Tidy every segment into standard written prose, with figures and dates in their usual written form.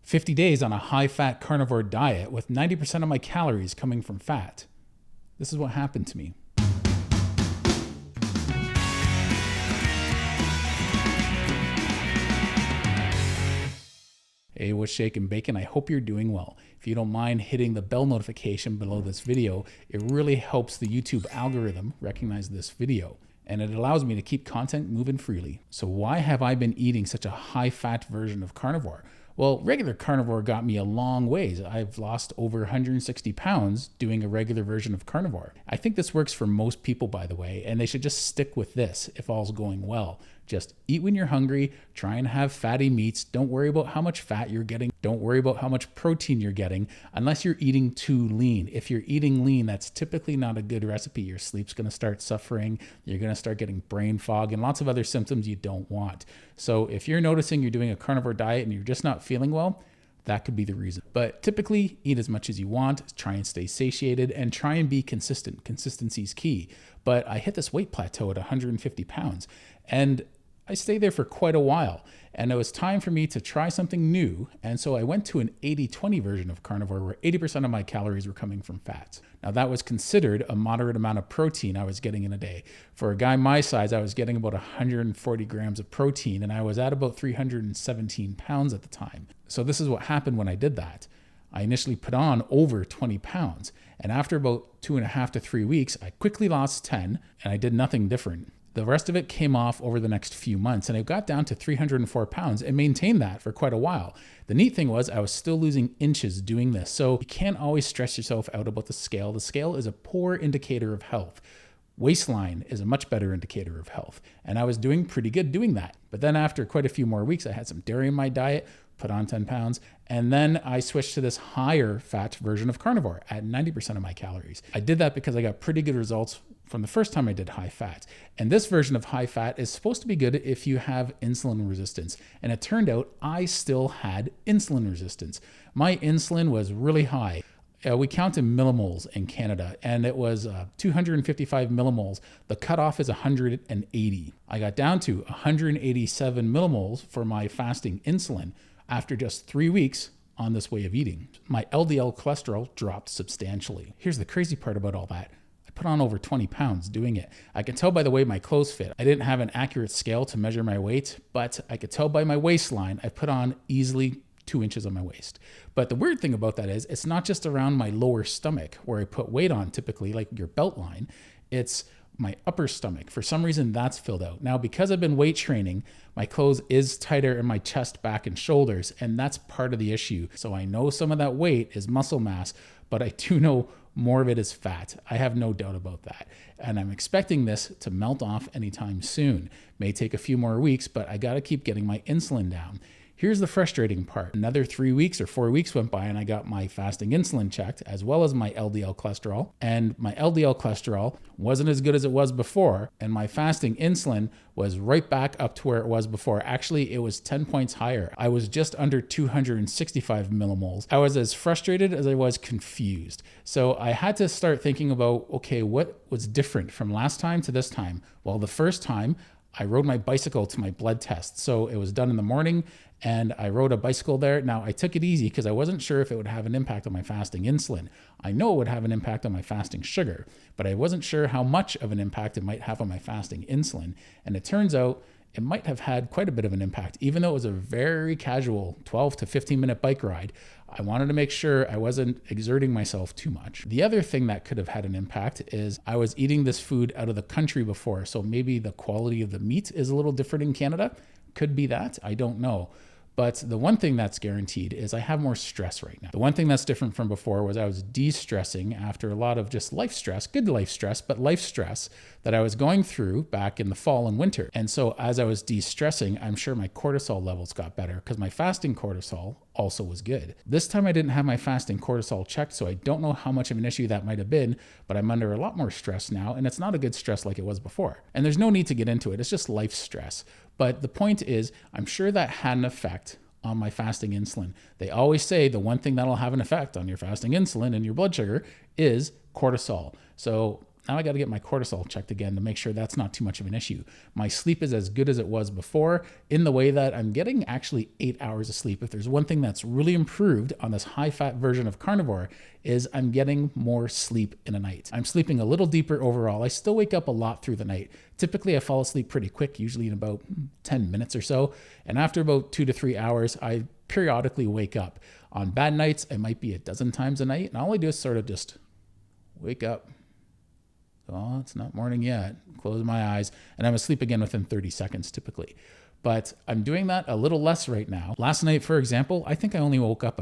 50 days on a high-fat carnivore diet with 90% of my calories coming from fat. This is what happened to me. Hey, what's shaking bacon? I hope you're doing well. If you don't mind hitting the bell notification below this video, it really helps the YouTube algorithm recognize this video, and it allows me to keep content moving freely. So why have I been eating such a high-fat version of carnivore? Well, regular carnivore got me a long ways. I've lost over 160 pounds doing a regular version of carnivore. I think this works for most people, by the way, and they should just stick with this if all's going well. Just eat when you're hungry, try and have fatty meats. Don't worry about how much fat you're getting. Don't worry about how much protein you're getting unless you're eating too lean. If you're eating lean, that's typically not a good recipe. Your sleep's gonna start suffering. You're gonna start getting brain fog and lots of other symptoms you don't want. So if you're noticing you're doing a carnivore diet and you're just not feeling well, that could be the reason. But typically, eat as much as you want, try and stay satiated, and try and be consistent. Consistency is key. But I hit this weight plateau at 150 pounds, and I stayed there for quite a while, and it was time for me to try something new. And so I went to an 80-20 version of carnivore where 80% of my calories were coming from fats. Now that was considered a moderate amount of protein I was getting in a day. For a guy my size, I was getting about 140 grams of protein, and I was at about 317 pounds at the time. So this is what happened when I did that. I initially put on over 20 pounds, and after about 2.5 to 3 weeks, I quickly lost 10, and I did nothing different. The rest of it came off over the next few months, and I got down to 304 pounds and maintained that for quite a while. The neat thing was I was still losing inches doing this, so you can't always stress yourself out about the scale. The scale is a poor indicator of health. Waistline is a much better indicator of health, and I was doing pretty good doing that. But then after quite a few more weeks, I had some dairy in my diet, put on 10 pounds, and then I switched to this higher fat version of carnivore at 90% of my calories. I did that because I got pretty good results from the first time I did high fat. And this version of high fat is supposed to be good if you have insulin resistance. And it turned out I still had insulin resistance. My insulin was really high. We count in millimoles in Canada, and it was 255 millimoles. The cutoff is 180. I got down to 187 millimoles for my fasting insulin after just 3 weeks on this way of eating. My LDL cholesterol dropped substantially. Here's the crazy part about all that. I put on over 20 pounds doing it. I could tell by the way my clothes fit. I didn't have an accurate scale to measure my weight, but I could tell by my waistline, I put on easily 2 inches on my waist. But the weird thing about that is it's not just around my lower stomach where I put weight on typically, like your belt line. It's my upper stomach. For some reason, that's filled out. Now, because I've been weight training, my clothes is tighter in my chest, back, and shoulders, and that's part of the issue. So I know some of that weight is muscle mass, but I do know more of it is fat. I have no doubt about that. And I'm expecting this to melt off anytime soon. May take a few more weeks, but I gotta keep getting my insulin down. Here's the frustrating part. Another 3 weeks or 4 weeks went by and I got my fasting insulin checked as well as my LDL cholesterol. And my LDL cholesterol wasn't as good as it was before. And my fasting insulin was right back up to where it was before. Actually, it was 10 points higher. I was just under 265 millimoles. I was as frustrated as I was confused. So I had to start thinking about, okay, what was different from last time to this time? Well, the first time I rode my bicycle to my blood test. So it was done in the morning and I rode a bicycle there. Now I took it easy because I wasn't sure if it would have an impact on my fasting insulin. I know it would have an impact on my fasting sugar, but I wasn't sure how much of an impact it might have on my fasting insulin. And it turns out it might have had quite a bit of an impact, even though it was a very casual 12 to 15 minute bike ride. I wanted to make sure I wasn't exerting myself too much. The other thing that could have had an impact is I was eating this food out of the country before, so maybe the quality of the meat is a little different in Canada. Could be that, I don't know. But the one thing that's guaranteed is I have more stress right now. The one thing that's different from before was I was de-stressing after a lot of just life stress, good life stress, but life stress that I was going through back in the fall and winter. And so as I was de-stressing, I'm sure my cortisol levels got better because my fasting cortisol also was good. This time I didn't have my fasting cortisol checked, so I don't know how much of an issue that might have been, but I'm under a lot more stress now, and it's not a good stress like it was before. And there's no need to get into it. It's just life stress. But the point is, I'm sure that had an effect on my fasting insulin. They always say the one thing that'll have an effect on your fasting insulin and your blood sugar is cortisol. So Now I got to get my cortisol checked again to make sure that's not too much of an issue. My sleep is as good as it was before, in the way that I'm getting actually 8 hours of sleep. If there's one thing that's really improved on this high-fat version of carnivore, is I'm getting more sleep in a night. I'm sleeping a little deeper overall. I still wake up a lot through the night. Typically, I fall asleep pretty quick, usually in about 10 minutes or so. And after about 2 to 3 hours, I periodically wake up. On bad nights, it might be a dozen times a night. And all I do is sort of just wake up. Oh, it's not morning yet. Close my eyes, and I'm asleep again within 30 seconds typically. But I'm doing that a little less right now. Last night, for example, I think I only woke up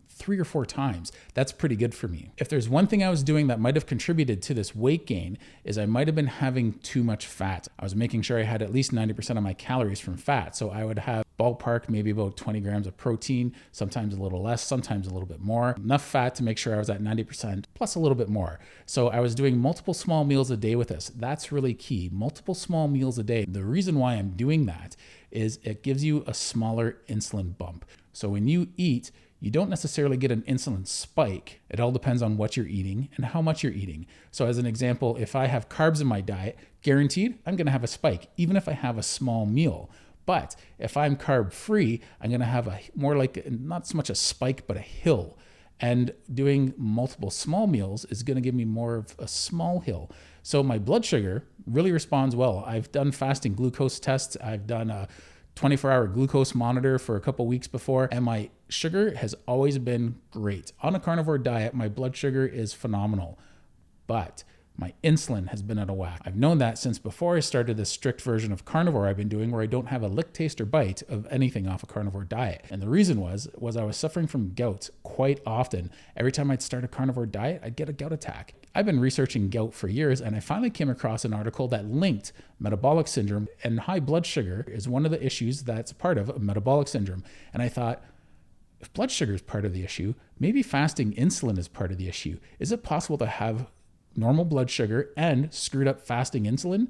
3 or 4 times. That's pretty good for me. If there's one thing I was doing that might have contributed to this weight gain, is I might have been having too much fat. I was making sure I had at least 90% of my calories from fat. So I would have ballpark, maybe about 20 grams of protein, sometimes a little less, sometimes a little bit more. Enough fat to make sure I was at 90% plus a little bit more. So I was doing multiple small meals a day with this. That's really key. Multiple small meals a day. The reason why I'm doing that is it gives you a smaller insulin bump. So when you eat, you don't necessarily get an insulin spike. It all depends on what you're eating and how much you're eating. So as an example, if I have carbs in my diet, guaranteed I'm gonna have a spike, even if I have a small meal. But if I'm carb free, I'm gonna have more like, not so much a spike, but a hill. And doing multiple small meals is gonna give me more of a small hill. So my blood sugar really responds well. I've done fasting glucose tests. I've done a 24-hour glucose monitor for a couple weeks before, and my sugar has always been great. On a carnivore diet, my blood sugar is phenomenal, but my insulin has been out of whack. I've known that since before I started this strict version of carnivore I've been doing, where I don't have a lick, taste, or bite of anything off a carnivore diet. And the reason was I was suffering from gout quite often. Every time I'd start a carnivore diet, I'd get a gout attack. I've been researching gout for years, and I finally came across an article that linked metabolic syndrome, and high blood sugar is one of the issues that's part of a metabolic syndrome. And I thought, if blood sugar is part of the issue, maybe fasting insulin is part of the issue. Is it possible to have normal blood sugar and screwed up fasting insulin?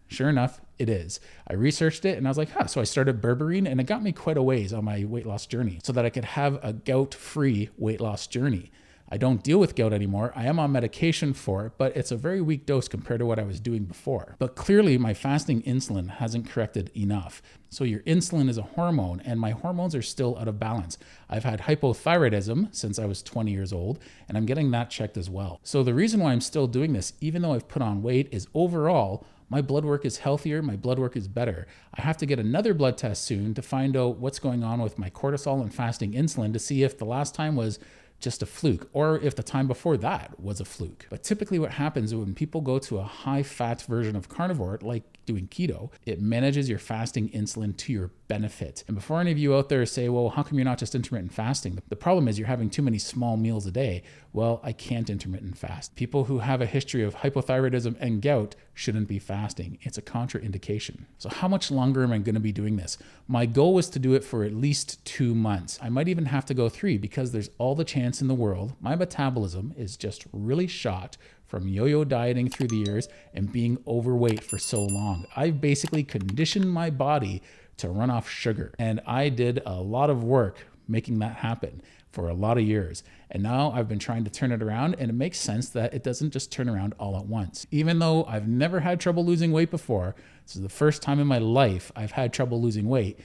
Sure enough, it is. I researched it and I was like, so I started berberine, and it got me quite a ways on my weight loss journey so that I could have a gout-free weight loss journey. I don't deal with gout anymore. I am on medication for it, but it's a very weak dose compared to what I was doing before. But clearly my fasting insulin hasn't corrected enough. So your insulin is a hormone, and my hormones are still out of balance. I've had hypothyroidism since I was 20 years old, and I'm getting that checked as well. So the reason why I'm still doing this, even though I've put on weight, is overall, my blood work is healthier, my blood work is better. I have to get another blood test soon to find out what's going on with my cortisol and fasting insulin to see if the last time was just a fluke, or if the time before that was a fluke. But typically what happens when people go to a high-fat version of carnivore, like doing keto, it manages your fasting insulin to your benefit. And before any of you out there say, well, how come you're not just intermittent fasting? The problem is you're having too many small meals a day. Well, I can't intermittent fast. People who have a history of hypothyroidism and gout shouldn't be fasting. It's a contraindication. So how much longer am I going to be doing this? My goal was to do it for at least 2 months. I might even have to go 3, because there's all the chance in the world my metabolism is just really shot from yo-yo dieting through the years and being overweight for so long. I've basically conditioned my body to run off sugar, and I did a lot of work making that happen for a lot of years. And now I've been trying to turn it around, and it makes sense that it doesn't just turn around all at once. Even though I've never had trouble losing weight before, this is the first time in my life I've had trouble losing weight.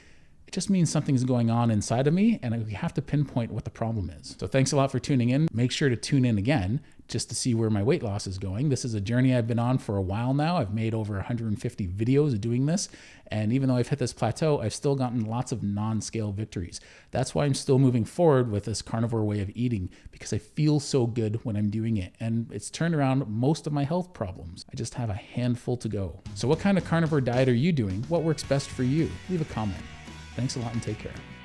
It just means something's going on inside of me, and we have to pinpoint what the problem is. So thanks a lot for tuning in. Make sure to tune in again just to see where my weight loss is going. This is a journey I've been on for a while now. I've made over 150 videos doing this. And even though I've hit this plateau, I've still gotten lots of non-scale victories. That's why I'm still moving forward with this carnivore way of eating, because I feel so good when I'm doing it. And it's turned around most of my health problems. I just have a handful to go. So what kind of carnivore diet are you doing? What works best for you? Leave a comment. Thanks a lot and take care.